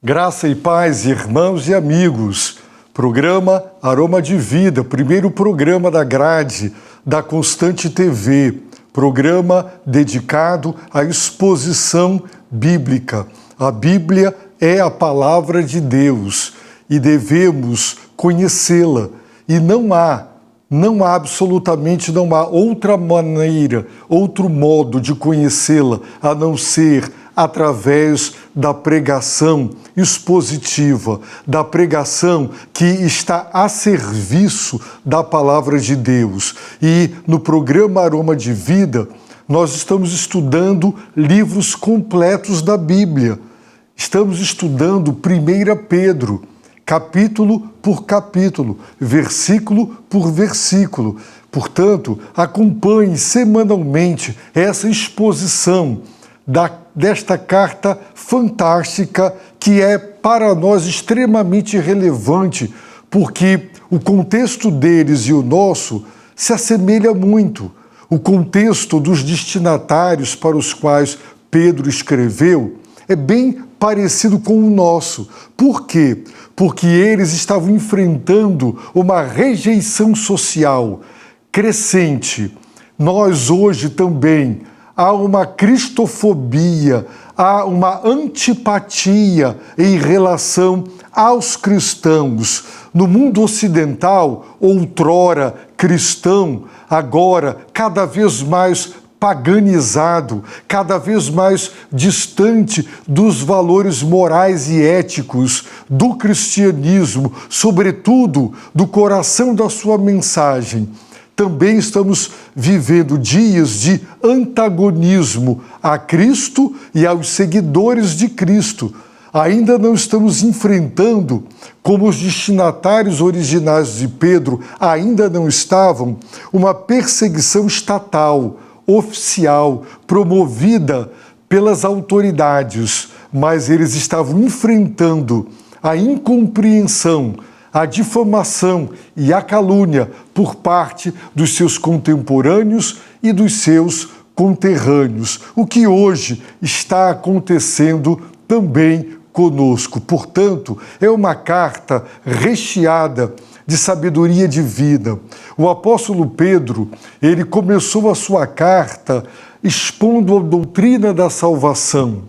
Graça e paz, irmãos e amigos. Programa Aroma de Vida, primeiro programa da grade da Constante TV. Programa dedicado à exposição bíblica. A Bíblia é a palavra de Deus e devemos conhecê-la. E não há outra maneira, outro modo de conhecê-la a não ser através da pregação expositiva, da pregação que está a serviço da palavra de Deus. E no programa Aroma de Vida, nós estamos estudando livros completos da Bíblia. Estamos estudando 1 Pedro, capítulo por capítulo, versículo por versículo. Portanto, acompanhe semanalmente essa exposição desta carta fantástica que é para nós extremamente relevante, porque o contexto deles e o nosso se assemelha muito. O contexto dos destinatários para os quais Pedro escreveu é bem parecido com o nosso. Por quê? Porque eles estavam enfrentando uma rejeição social crescente. Nós hoje também há uma cristofobia, há uma antipatia em relação aos cristãos. No mundo ocidental, outrora cristão, agora cada vez mais paganizado, cada vez mais distante dos valores morais e éticos do cristianismo, sobretudo do coração da sua mensagem. Também estamos vivendo dias de antagonismo a Cristo e aos seguidores de Cristo. Ainda não estamos enfrentando, como os destinatários originais de Pedro ainda não estavam, uma perseguição estatal, oficial, promovida pelas autoridades, mas eles estavam enfrentando a incompreensão, a difamação e a calúnia por parte dos seus contemporâneos e dos seus conterrâneos, o que hoje está acontecendo também conosco. Portanto, é uma carta recheada de sabedoria divina. O apóstolo Pedro, ele começou a sua carta expondo a doutrina da salvação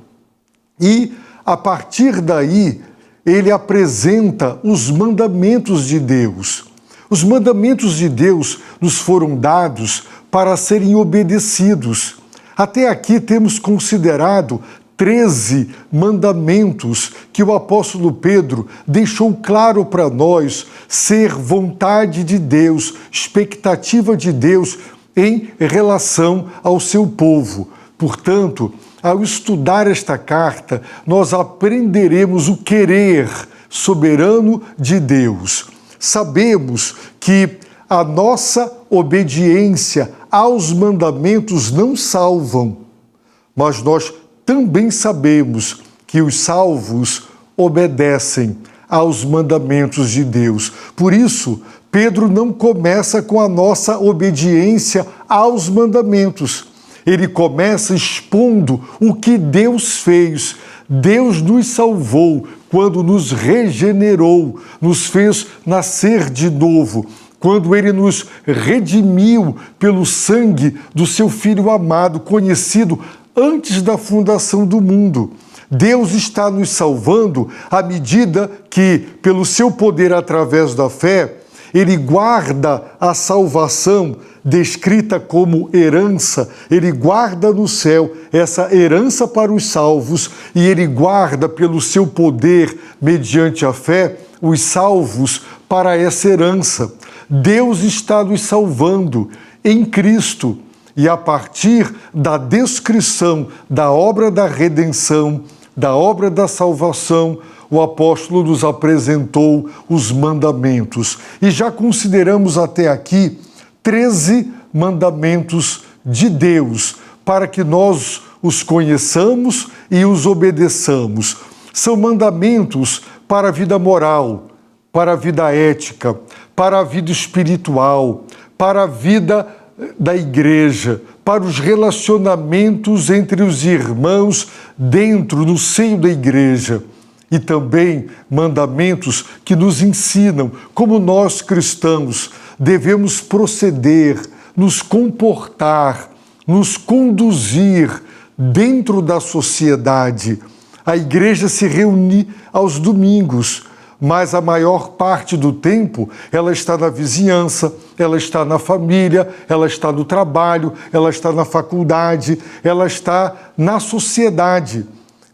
e, a partir daí, ele apresenta os mandamentos de Deus. Os mandamentos de Deus nos foram dados para serem obedecidos. Até aqui temos considerado 13 mandamentos que o apóstolo Pedro deixou claro para nós ser vontade de Deus, expectativa de Deus em relação ao seu povo. Portanto, ao estudar esta carta, nós aprenderemos o querer soberano de Deus. Sabemos que a nossa obediência aos mandamentos não salvam, mas nós também sabemos que os salvos obedecem aos mandamentos de Deus. Por isso, Pedro não começa com a nossa obediência aos mandamentos. Ele começa expondo o que Deus fez. Deus nos salvou quando nos regenerou, nos fez nascer de novo, quando Ele nos redimiu pelo sangue do seu Filho amado, conhecido antes da fundação do mundo. Deus está nos salvando à medida que, pelo seu poder através da fé, Ele guarda a salvação descrita como herança, Ele guarda no céu essa herança para os salvos e Ele guarda pelo seu poder, mediante a fé, os salvos para essa herança. Deus está nos salvando em Cristo e a partir da descrição da obra da redenção, da obra da salvação, o apóstolo nos apresentou os mandamentos. E já consideramos até aqui 13 mandamentos de Deus, para que nós os conheçamos e os obedeçamos. São mandamentos para a vida moral, para a vida ética, para a vida espiritual, para a vida da igreja, para os relacionamentos entre os irmãos dentro, no seio da igreja. e também mandamentos que nos ensinam como nós cristãos devemos proceder, nos comportar, nos conduzir dentro da sociedade. A igreja se reúne aos domingos, mas a maior parte do tempo ela está na vizinhança, ela está na família, ela está no trabalho, ela está na faculdade, ela está na sociedade.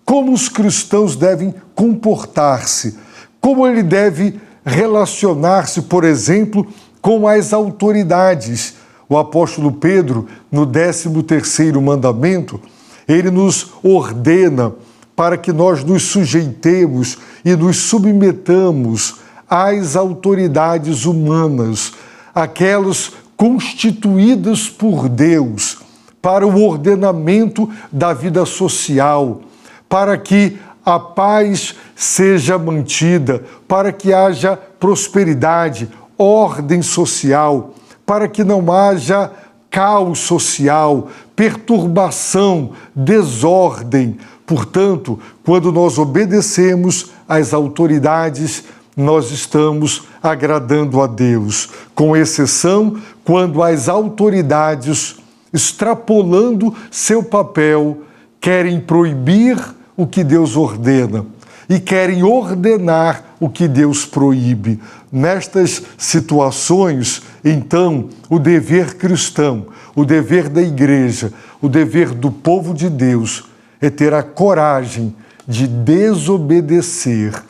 Como os cristãos devem comportar-se? Como ele deve relacionar-se, por exemplo, com as autoridades? O apóstolo Pedro, no 13º mandamento, ele nos ordena para que nós nos sujeitemos e nos submetamos às autoridades humanas, aquelas constituídas por Deus para o ordenamento da vida social, para que a paz seja mantida, para que haja prosperidade, ordem social, para que não haja caos social, perturbação, desordem. Portanto, quando nós obedecemos às autoridades, nós estamos agradando a Deus, com exceção quando as autoridades, extrapolando seu papel, querem proibir o que Deus ordena e querem ordenar o que Deus proíbe. Nestas situações, então, o dever cristão, o dever da igreja, o dever do povo de Deus é ter a coragem de desobedecer.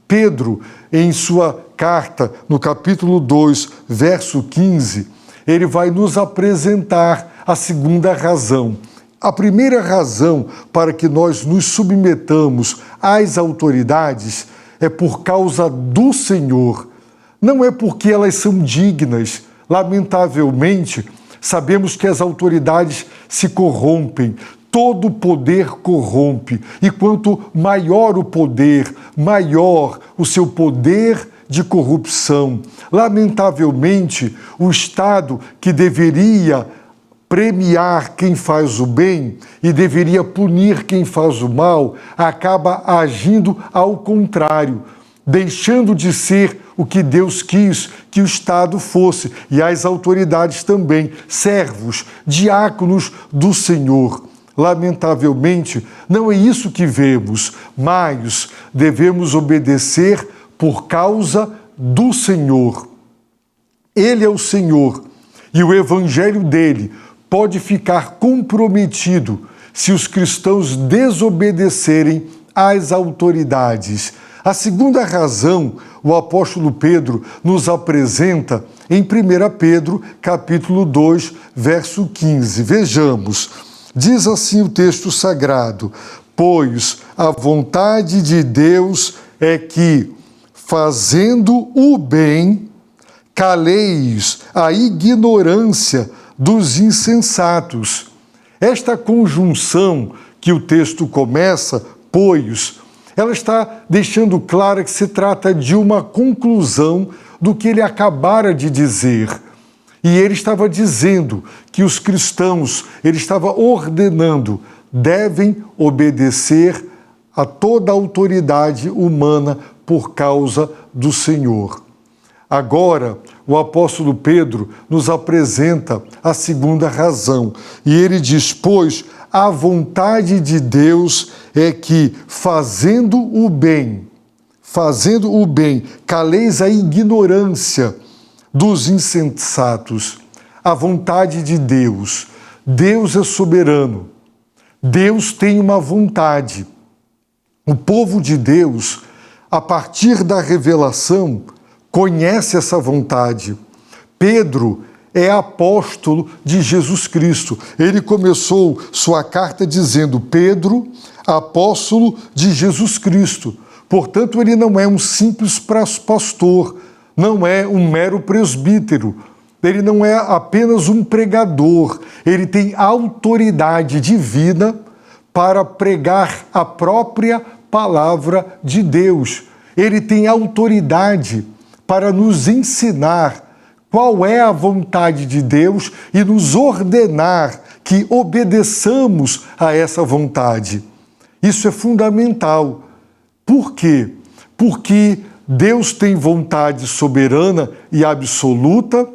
Pedro, em sua carta, no capítulo 2, verso 15, ele vai nos apresentar a segunda razão. A primeira razão para que nós nos submetamos às autoridades é por causa do Senhor. Não é porque elas são dignas. Lamentavelmente, sabemos que as autoridades se corrompem. Todo poder corrompe. E quanto maior o poder, maior o seu poder de corrupção. Lamentavelmente, o Estado que deveria premiar quem faz o bem e deveria punir quem faz o mal, acaba agindo ao contrário, deixando de ser o que Deus quis que o Estado fosse, e as autoridades também, servos, diáconos do Senhor. Lamentavelmente, não é isso que vemos, mas devemos obedecer por causa do Senhor. Ele é o Senhor, e o evangelho dele pode ficar comprometido se os cristãos desobedecerem às autoridades. A segunda razão, o apóstolo Pedro nos apresenta em 1 Pedro, capítulo 2, verso 15. Vejamos, diz assim o texto sagrado: pois a vontade de Deus é que, fazendo o bem, caleis a ignorância dos insensatos. Esta conjunção que o texto começa, pois, ela está deixando clara que se trata de uma conclusão do que ele acabara de dizer. E ele estava dizendo que os cristãos, ele estava ordenando, devem obedecer a toda a autoridade humana por causa do Senhor. Agora, o apóstolo Pedro nos apresenta a segunda razão. E ele diz, pois, a vontade de Deus é que, fazendo o bem, caleis a ignorância dos insensatos. A vontade de Deus. Deus é soberano. Deus tem uma vontade. O povo de Deus, a partir da revelação, conhece essa vontade. Pedro é apóstolo de Jesus Cristo. Ele começou sua carta dizendo, Pedro, apóstolo de Jesus Cristo. Portanto, ele não é um simples pastor, não é um mero presbítero, ele não é apenas um pregador, ele tem autoridade divina para pregar a própria palavra de Deus. Ele tem autoridade para nos ensinar qual é a vontade de Deus e nos ordenar que obedeçamos a essa vontade. Isso é fundamental. Por quê? Porque Deus tem vontade soberana e absoluta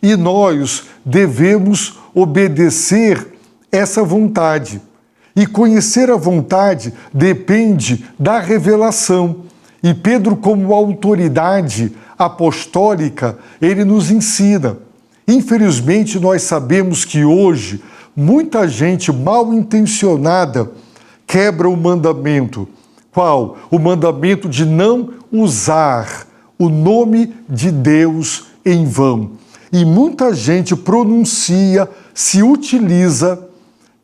e nós devemos obedecer essa vontade. E conhecer a vontade depende da revelação. E Pedro, como autoridade apostólica, ele nos ensina. Infelizmente, nós sabemos que hoje muita gente mal intencionada quebra o mandamento. Qual? O mandamento de não usar o nome de Deus em vão. E muita gente pronuncia, se utiliza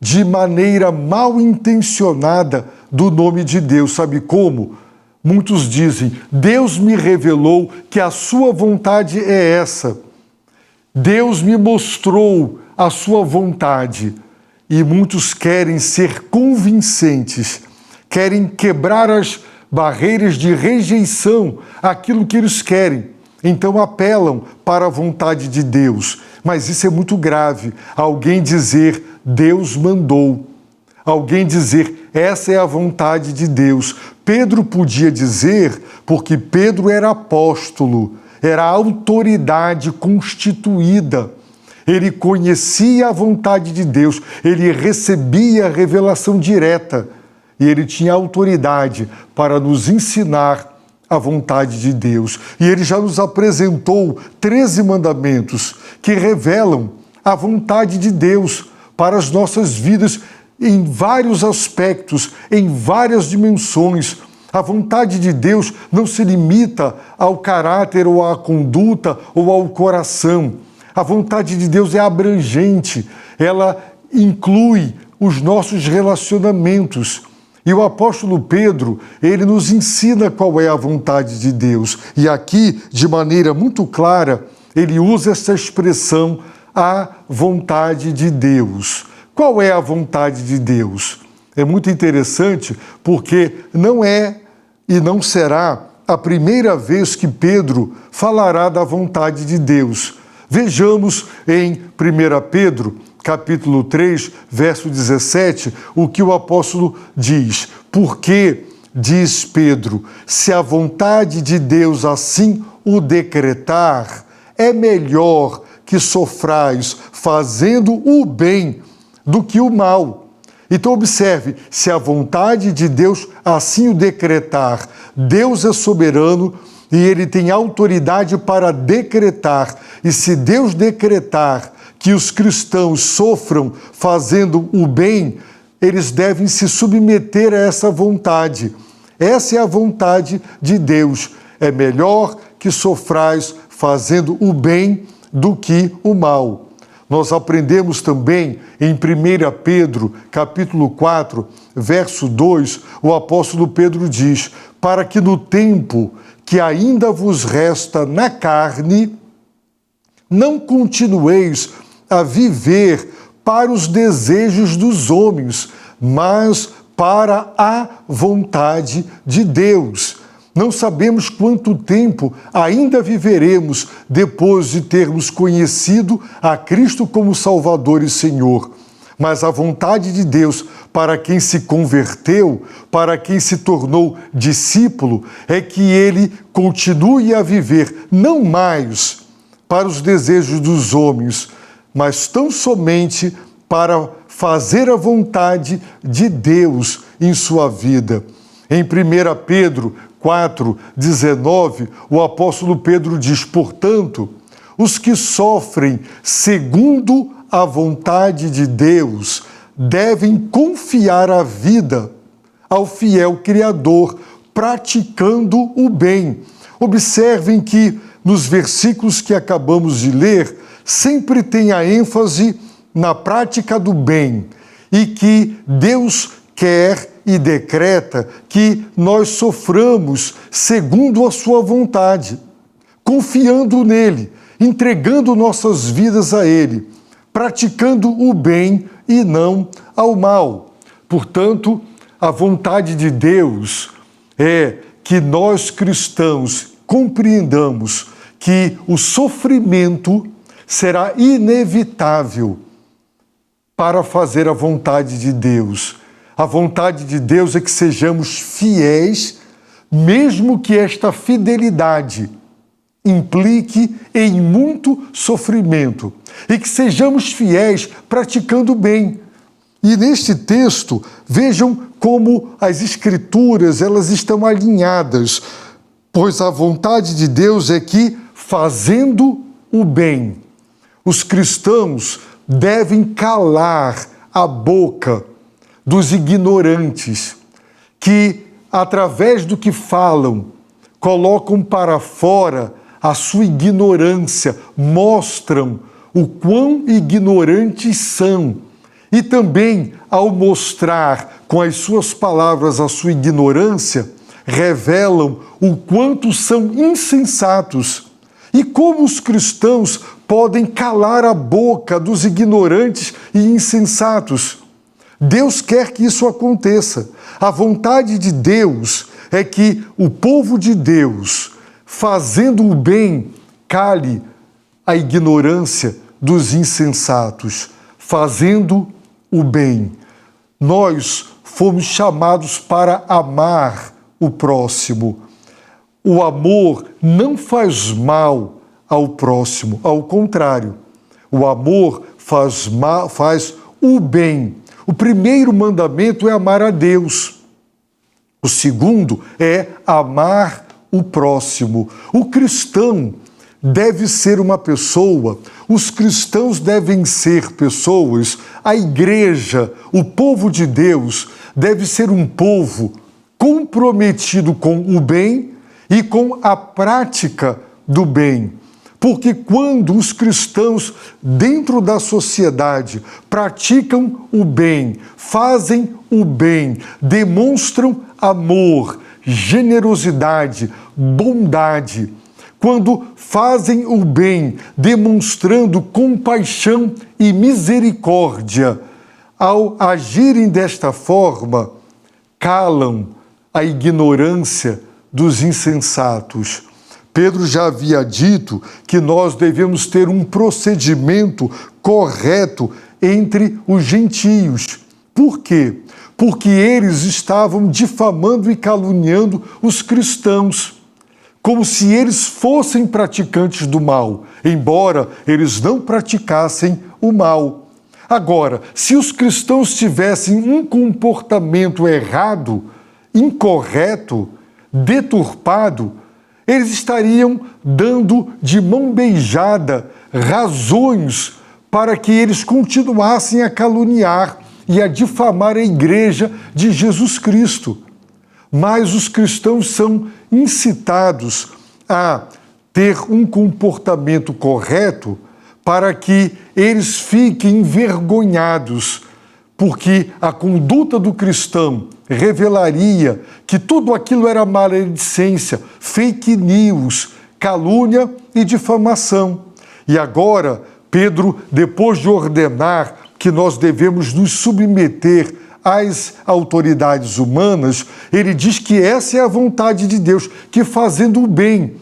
de maneira mal intencionada do nome de Deus. Sabe como? Muitos dizem, Deus me revelou que a sua vontade é essa. Deus me mostrou a sua vontade. E muitos querem ser convincentes, querem quebrar as barreiras de rejeição àquilo que eles querem. Então apelam para a vontade de Deus. Mas isso é muito grave. Alguém dizer, Deus mandou. Alguém dizer, essa é a vontade de Deus. Pedro podia dizer, porque Pedro era apóstolo, era autoridade constituída. Ele conhecia a vontade de Deus, ele recebia a revelação direta e ele tinha autoridade para nos ensinar a vontade de Deus. E ele já nos apresentou 13 mandamentos que revelam a vontade de Deus para as nossas vidas em vários aspectos, em várias dimensões. A vontade de Deus não se limita ao caráter ou à conduta ou ao coração. A vontade de Deus é abrangente, ela inclui os nossos relacionamentos. E o apóstolo Pedro, ele nos ensina qual é a vontade de Deus. E aqui, de maneira muito clara, ele usa essa expressão, a vontade de Deus. Qual é a vontade de Deus? É muito interessante porque não é e não será a primeira vez que Pedro falará da vontade de Deus. Vejamos em 1 Pedro, capítulo 3, verso 17, o que o apóstolo diz. Porque, diz Pedro, se a vontade de Deus assim o decretar, é melhor que sofrais fazendo o bem do que o mal. Então observe, se a vontade de Deus assim o decretar, Deus é soberano e ele tem autoridade para decretar. E se Deus decretar que os cristãos sofram fazendo o bem, eles devem se submeter a essa vontade. Essa é a vontade de Deus. É melhor que sofrais fazendo o bem do que o mal. Nós aprendemos também em 1 Pedro, capítulo 4, verso 2, o apóstolo Pedro diz, para que no tempo que ainda vos resta na carne, não continueis a viver para os desejos dos homens, mas para a vontade de Deus. Não sabemos quanto tempo ainda viveremos depois de termos conhecido a Cristo como Salvador e Senhor. Mas a vontade de Deus para quem se converteu, para quem se tornou discípulo, é que ele continue a viver não mais para os desejos dos homens, mas tão somente para fazer a vontade de Deus em sua vida. Em 1 Pedro 4:19, o apóstolo Pedro diz, portanto, os que sofrem segundo a vontade de Deus devem confiar a vida ao fiel Criador, praticando o bem. Observem que nos versículos que acabamos de ler, sempre tem a ênfase na prática do bem e que Deus quer e decreta que nós soframos segundo a sua vontade, confiando nele, entregando nossas vidas a ele, praticando o bem e não ao mal. Portanto, a vontade de Deus é que nós cristãos compreendamos que o sofrimento será inevitável para fazer a vontade de Deus. A vontade de Deus é que sejamos fiéis mesmo que esta fidelidade implique em muito sofrimento, e que sejamos fiéis praticando o bem. E neste texto, vejam como as Escrituras elas estão alinhadas, pois a vontade de Deus é que, fazendo o bem, os cristãos devem calar a boca dos ignorantes, que, através do que falam, colocam para fora a sua ignorância, mostram o quão ignorantes são. E também, ao mostrar com as suas palavras a sua ignorância, revelam o quanto são insensatos. E como os cristãos podem calar a boca dos ignorantes e insensatos? Deus quer que isso aconteça. A vontade de Deus é que o povo de Deus, fazendo o bem, cale a ignorância dos insensatos, fazendo o bem. Nós fomos chamados para amar o próximo. O amor não faz mal ao próximo, ao contrário. O amor faz o bem. O primeiro mandamento é amar a Deus. O segundo é amar o próximo. O cristão deve ser uma pessoa, os cristãos devem ser pessoas, a igreja, o povo de Deus, deve ser um povo comprometido com o bem e com a prática do bem. Porque quando os cristãos, dentro da sociedade, praticam o bem, fazem o bem, demonstram amor, generosidade, bondade, quando fazem o bem, demonstrando compaixão e misericórdia, ao agirem desta forma, calam a ignorância dos insensatos. Pedro já havia dito que nós devemos ter um procedimento correto entre os gentios. Por quê? Porque eles estavam difamando e caluniando os cristãos, como se eles fossem praticantes do mal, embora eles não praticassem o mal. Agora, se os cristãos tivessem um comportamento errado, incorreto, deturpado, eles estariam dando de mão beijada razões para que eles continuassem a caluniar e a difamar a igreja de Jesus Cristo. Mas os cristãos são incitados a ter um comportamento correto para que eles fiquem envergonhados, porque a conduta do cristão revelaria que tudo aquilo era maledicência, fake news, calúnia e difamação. E agora, Pedro, depois de ordenar que nós devemos nos submeter às autoridades humanas, ele diz que essa é a vontade de Deus, que fazendo o bem,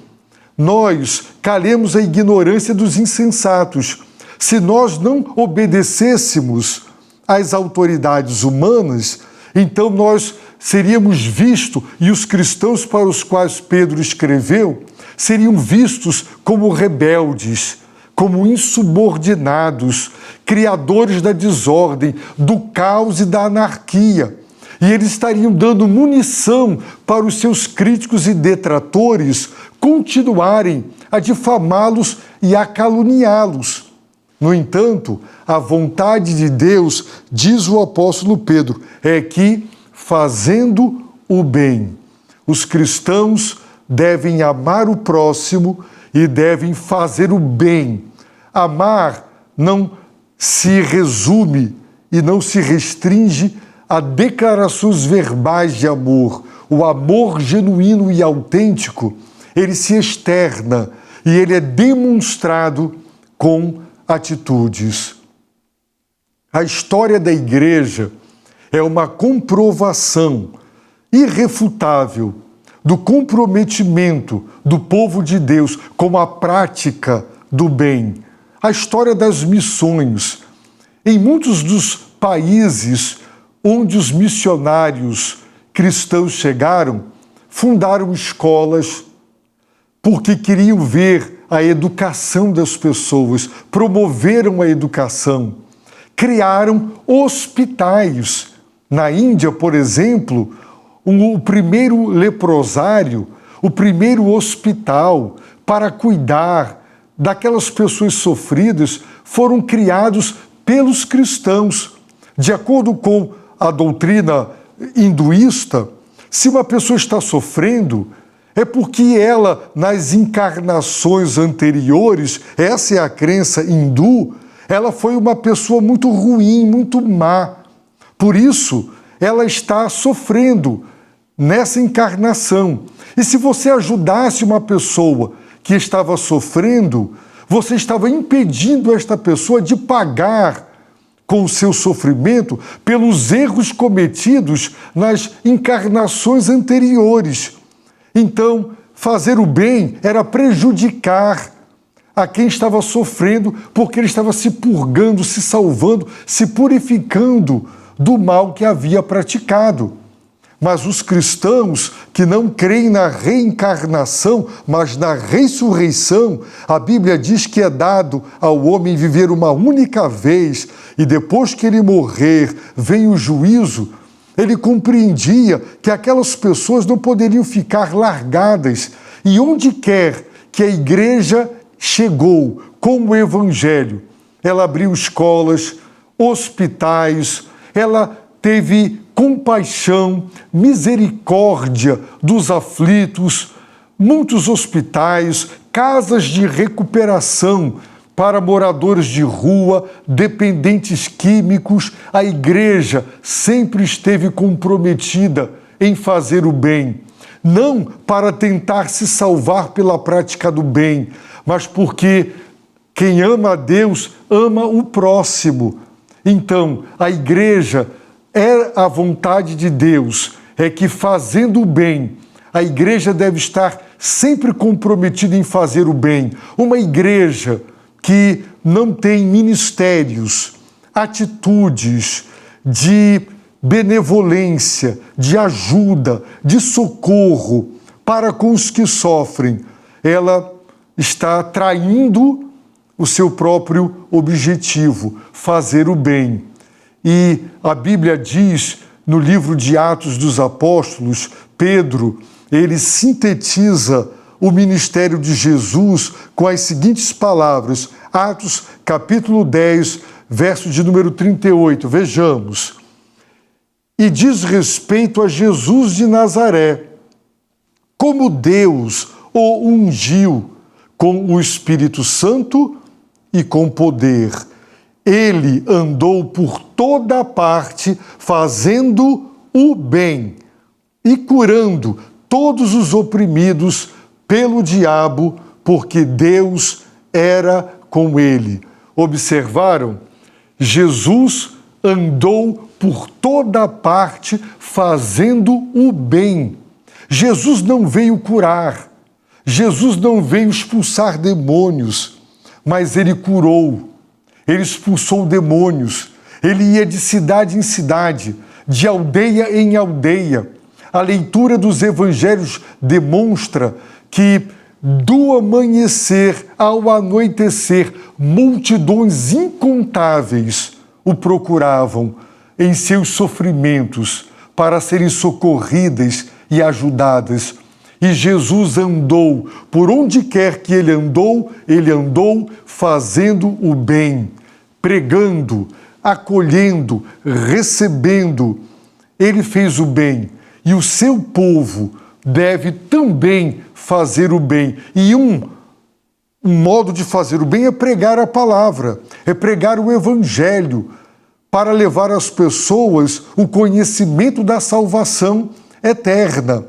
nós calemos a ignorância dos insensatos. Se nós não obedecêssemos às autoridades humanas, então nós seríamos vistos, e os cristãos para os quais Pedro escreveu, seriam vistos como rebeldes, como insubordinados, criadores da desordem, do caos e da anarquia. E eles estariam dando munição para os seus críticos e detratores continuarem a difamá-los e a caluniá-los. No entanto, a vontade de Deus, diz o apóstolo Pedro, é que, fazendo o bem, os cristãos devem amar o próximo e devem fazer o bem. Amar não se resume e não se restringe a declarações verbais de amor. O amor genuíno e autêntico, ele se externa e ele é demonstrado com atitudes. A história da igreja é uma comprovação irrefutável do comprometimento do povo de Deus com a prática do bem. A história das missões. Em muitos dos países onde os missionários cristãos chegaram, fundaram escolas, porque queriam ver a educação das pessoas, promoveram a educação, criaram hospitais. Na Índia, por exemplo, o primeiro leprosário, o primeiro hospital para cuidar daquelas pessoas sofridas foram criados pelos cristãos. De acordo com a doutrina hinduísta, se uma pessoa está sofrendo, é porque ela, nas encarnações anteriores, essa é a crença hindu, ela foi uma pessoa muito ruim, muito má. Por isso, ela está sofrendo nessa encarnação. E se você ajudasse uma pessoa que estava sofrendo, você estava impedindo esta pessoa de pagar com o seu sofrimento pelos erros cometidos nas encarnações anteriores. Então, fazer o bem era prejudicar a quem estava sofrendo, porque ele estava se purgando, se salvando, se purificando do mal que havia praticado. Mas os cristãos que não creem na reencarnação, mas na ressurreição, a Bíblia diz que é dado ao homem viver uma única vez e depois que ele morrer, vem o juízo. Ele compreendia que aquelas pessoas não poderiam ficar largadas. E onde quer que a igreja chegou com o evangelho, ela abriu escolas, hospitais, ela teve compaixão, misericórdia dos aflitos, muitos hospitais, casas de recuperação para moradores de rua, dependentes químicos. A igreja sempre esteve comprometida em fazer o bem, não para tentar se salvar pela prática do bem, mas porque quem ama a Deus ama o próximo. Então, a igreja é a vontade de Deus, é que fazendo o bem, a igreja deve estar sempre comprometida em fazer o bem. Uma igreja que não tem ministérios, atitudes de benevolência, de ajuda, de socorro para com os que sofrem, ela está traindo o seu próprio objetivo, fazer o bem. E a Bíblia diz, no livro de Atos dos Apóstolos, Pedro, ele sintetiza o ministério de Jesus com as seguintes palavras, Atos capítulo 10, verso de número 38, vejamos. E diz respeito a Jesus de Nazaré, como Deus o ungiu com o Espírito Santo e com poder. Ele andou por toda parte fazendo o bem e curando todos os oprimidos pelo diabo, porque Deus era com ele. Observaram? Jesus andou por toda parte fazendo o bem. Jesus não veio curar, Jesus não veio expulsar demônios, mas ele curou. Ele expulsou demônios, ele ia de cidade em cidade, de aldeia em aldeia. A leitura dos evangelhos demonstra que do amanhecer ao anoitecer, multidões incontáveis o procuravam em seus sofrimentos para serem socorridas e ajudadas. E Jesus andou, por onde quer que ele andou fazendo o bem, pregando, acolhendo, recebendo. Ele fez o bem e o seu povo deve também fazer o bem. E um modo de fazer o bem é pregar a palavra, é pregar o evangelho, para levar às pessoas o conhecimento da salvação eterna.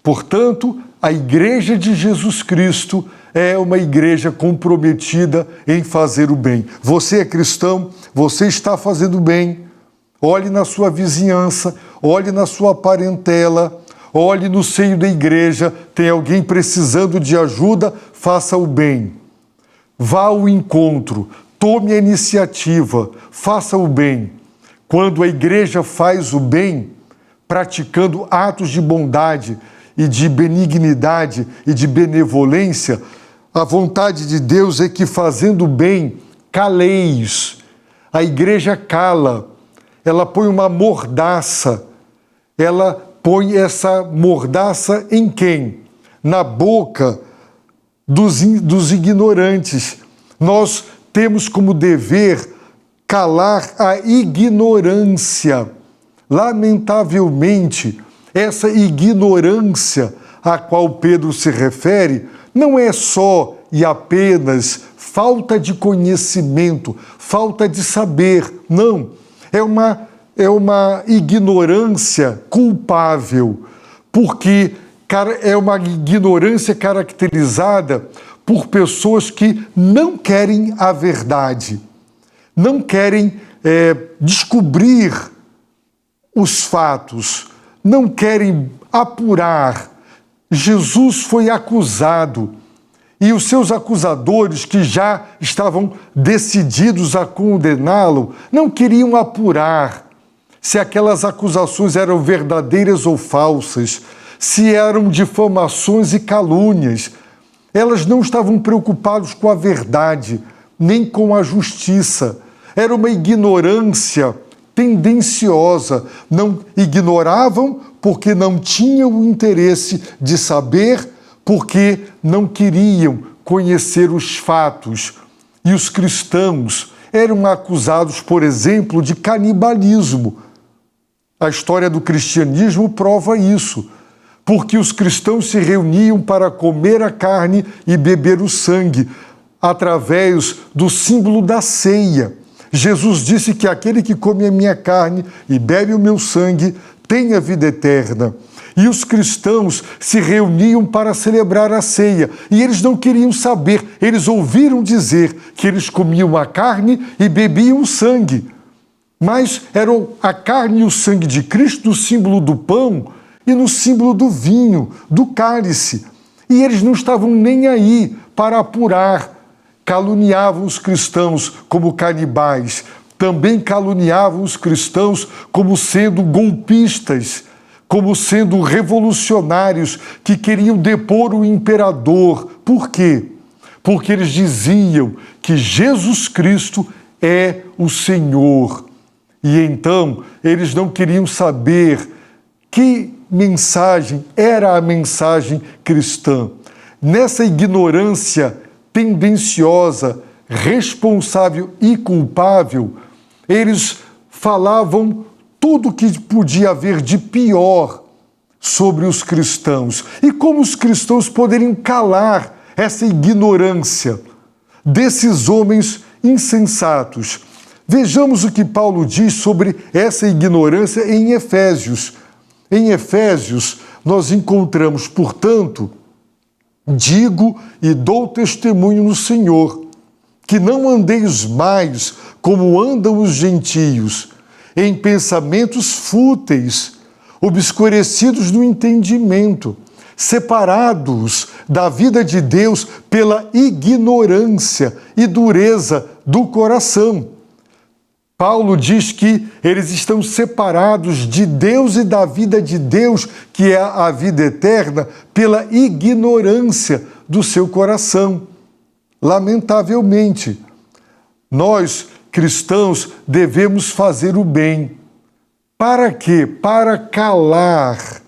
Portanto, a Igreja de Jesus Cristo é uma igreja comprometida em fazer o bem. Você é cristão, você está fazendo bem. Olhe na sua vizinhança, olhe na sua parentela, olhe no seio da igreja, tem alguém precisando de ajuda, faça o bem. Vá ao encontro, tome a iniciativa, faça o bem. Quando a igreja faz o bem, praticando atos de bondade e de benignidade e de benevolência, a vontade de Deus é que, fazendo bem, caleis. A igreja cala, ela põe uma mordaça. Ela põe essa mordaça em quem? Na boca dos ignorantes. Nós temos como dever calar a ignorância. Lamentavelmente, essa ignorância a qual Pedro se refere não é só e apenas falta de conhecimento, falta de saber. Não, é uma ignorância culpável, porque é uma ignorância caracterizada por pessoas que não querem a verdade, não querem descobrir os fatos, não querem apurar. Jesus foi acusado e os seus acusadores, que já estavam decididos a condená-lo, não queriam apurar se aquelas acusações eram verdadeiras ou falsas, se eram difamações e calúnias. Elas não estavam preocupadas com a verdade, nem com a justiça. Era uma ignorância tendenciosa. Não ignoravam porque não tinham o interesse de saber, porque não queriam conhecer os fatos. E os cristãos eram acusados, por exemplo, de canibalismo. A história do cristianismo prova isso, porque os cristãos se reuniam para comer a carne e beber o sangue, através do símbolo da ceia. Jesus disse que aquele que come a minha carne e bebe o meu sangue tem a vida eterna. E os cristãos se reuniam para celebrar a ceia. E eles não queriam saber. Eles ouviram dizer que eles comiam a carne e bebiam o sangue. Mas eram a carne e o sangue de Cristo no símbolo do pão e no símbolo do vinho, do cálice. E eles não estavam nem aí para apurar. Caluniavam os cristãos como canibais. Também caluniavam os cristãos como sendo golpistas, como sendo revolucionários que queriam depor o imperador. Por quê? Porque eles diziam que Jesus Cristo é o Senhor. E então eles não queriam saber que mensagem era a mensagem cristã. Nessa ignorância tendenciosa, responsável e culpável, eles falavam tudo o que podia haver de pior sobre os cristãos. E como os cristãos poderiam calar essa ignorância desses homens insensatos? Vejamos o que Paulo diz sobre essa ignorância em Efésios. Em Efésios, nós encontramos, portanto, digo e dou testemunho no Senhor, que não andeis mais como andam os gentios, em pensamentos fúteis, obscurecidos no entendimento, separados da vida de Deus pela ignorância e dureza do coração. Paulo diz que eles estão separados de Deus e da vida de Deus, que é a vida eterna, pela ignorância do seu coração. Lamentavelmente, nós, cristãos, devemos fazer o bem. Para quê? Para calar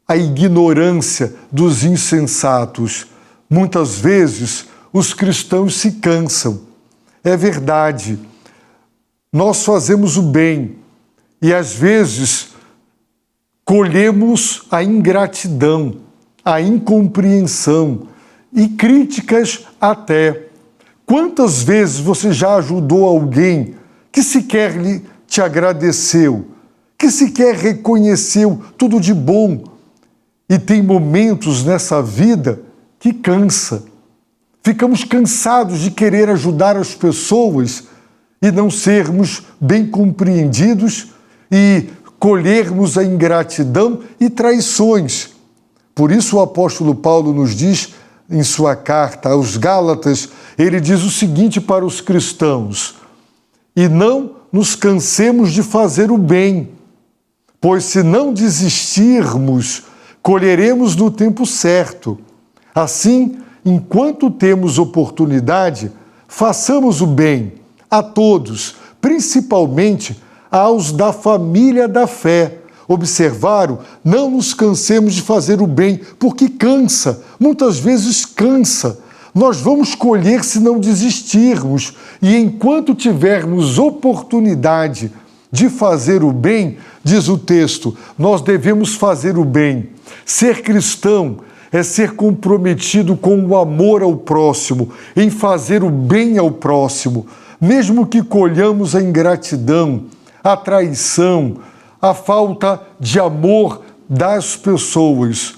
a ignorância dos insensatos. Muitas vezes, os cristãos se cansam. É verdade. Nós fazemos o bem e, às vezes, colhemos a ingratidão, a incompreensão e críticas até. Quantas vezes você já ajudou alguém que sequer te agradeceu, que sequer reconheceu tudo de bom? E tem momentos nessa vida que cansa. Ficamos cansados de querer ajudar as pessoas e não sermos bem compreendidos e colhermos a ingratidão e traições. Por isso o apóstolo Paulo nos diz, em sua carta aos Gálatas, ele diz o seguinte para os cristãos: e não nos cansemos de fazer o bem, pois se não desistirmos, colheremos no tempo certo. Assim, enquanto temos oportunidade, façamos o bem a todos, principalmente aos da família da fé. Observaram? Não nos cansemos de fazer o bem, porque cansa, muitas vezes cansa. Nós vamos colher se não desistirmos, e enquanto tivermos oportunidade de fazer o bem, diz o texto, nós devemos fazer o bem. Ser cristão é ser comprometido com o amor ao próximo, em fazer o bem ao próximo, mesmo que colhamos a ingratidão, a traição, a falta de amor das pessoas.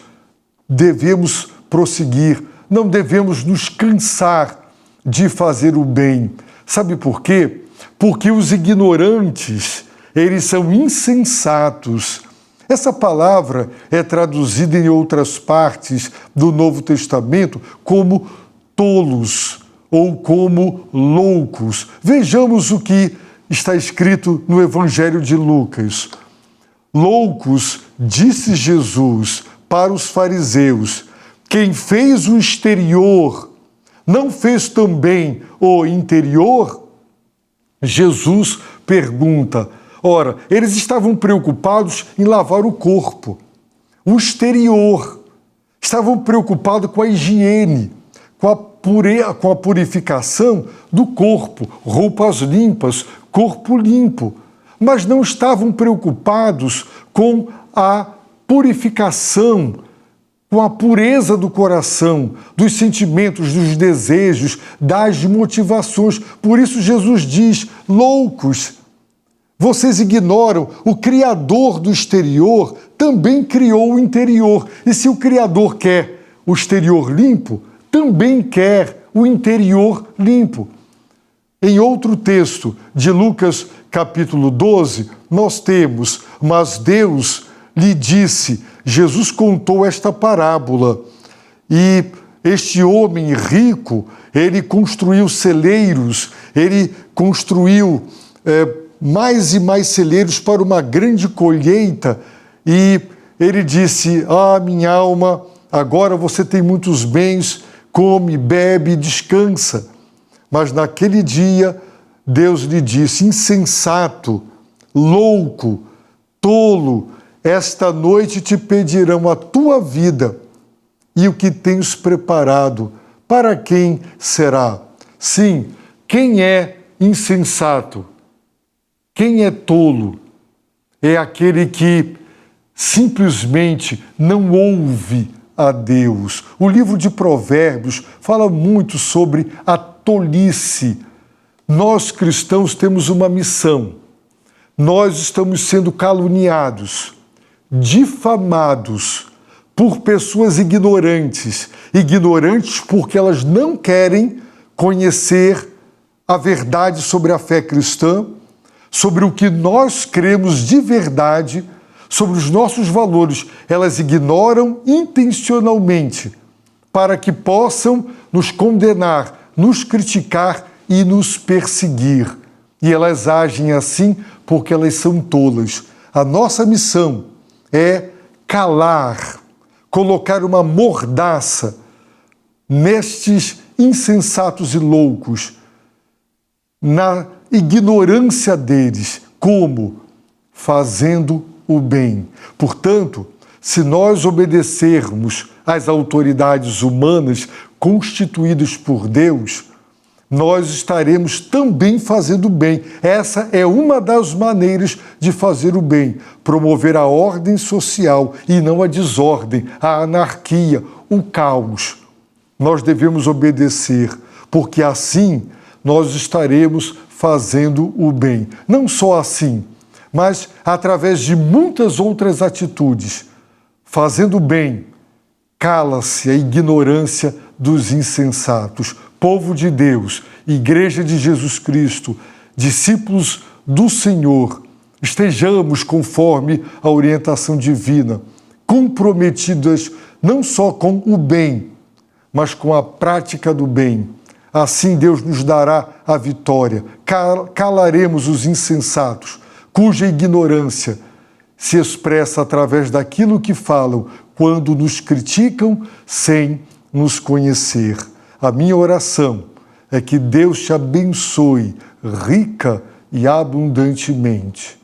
Devemos prosseguir, não devemos nos cansar de fazer o bem. Sabe por quê? Porque os ignorantes, eles são insensatos. Essa palavra é traduzida em outras partes do Novo Testamento como tolos ou como loucos. Vejamos o que está escrito no Evangelho de Lucas. Loucos, disse Jesus para os fariseus, quem fez o exterior, não fez também o interior? Jesus pergunta. Ora, eles estavam preocupados em lavar o corpo, o exterior. Estavam preocupados com a higiene, com a purificação do corpo, roupas limpas, corpo limpo. Mas não estavam preocupados com a purificação, com a pureza do coração, dos sentimentos, dos desejos, das motivações. Por isso Jesus diz, loucos, vocês ignoram, o Criador do exterior também criou o interior. E se o Criador quer o exterior limpo, também quer o interior limpo. Em outro texto de Lucas, capítulo 12, nós temos, mas Deus lhe disse, Jesus contou esta parábola, e este homem rico, ele construiu celeiros, ele construiu mais e mais celeiros para uma grande colheita, e ele disse, minha alma, agora você tem muitos bens, come, bebe, descansa. Mas naquele dia, Deus lhe disse, insensato, louco, tolo, esta noite te pedirão a tua vida, e o que tens preparado, para quem será? Sim, quem é insensato? Quem é tolo? É aquele que simplesmente não ouve a Deus. O livro de Provérbios fala muito sobre a tolice. Nós cristãos temos uma missão. Nós estamos sendo caluniados, difamados por pessoas ignorantes. Ignorantes porque elas não querem conhecer a verdade sobre a fé cristã, sobre o que nós cremos de verdade, sobre os nossos valores. Elas ignoram intencionalmente para que possam nos condenar, nos criticar e nos perseguir. E elas agem assim porque elas são tolas. A nossa missão é calar, colocar uma mordaça nestes insensatos e loucos, na ignorância deles. Como? Fazendo o bem. Portanto, se nós obedecermos às autoridades humanas constituídas por Deus, nós estaremos também fazendo o bem. Essa é uma das maneiras de fazer o bem, promover a ordem social e não a desordem, a anarquia, o caos. Nós devemos obedecer, porque assim nós estaremos fazendo o bem. Não só assim, mas através de muitas outras atitudes. Fazendo o bem, cala-se a ignorância dos insensatos. Povo de Deus, Igreja de Jesus Cristo, discípulos do Senhor, estejamos conforme a orientação divina, comprometidas não só com o bem, mas com a prática do bem. Assim Deus nos dará a vitória. Calaremos os insensatos, cuja ignorância se expressa através daquilo que falam, quando nos criticam sem nos conhecer. A minha oração é que Deus te abençoe rica e abundantemente.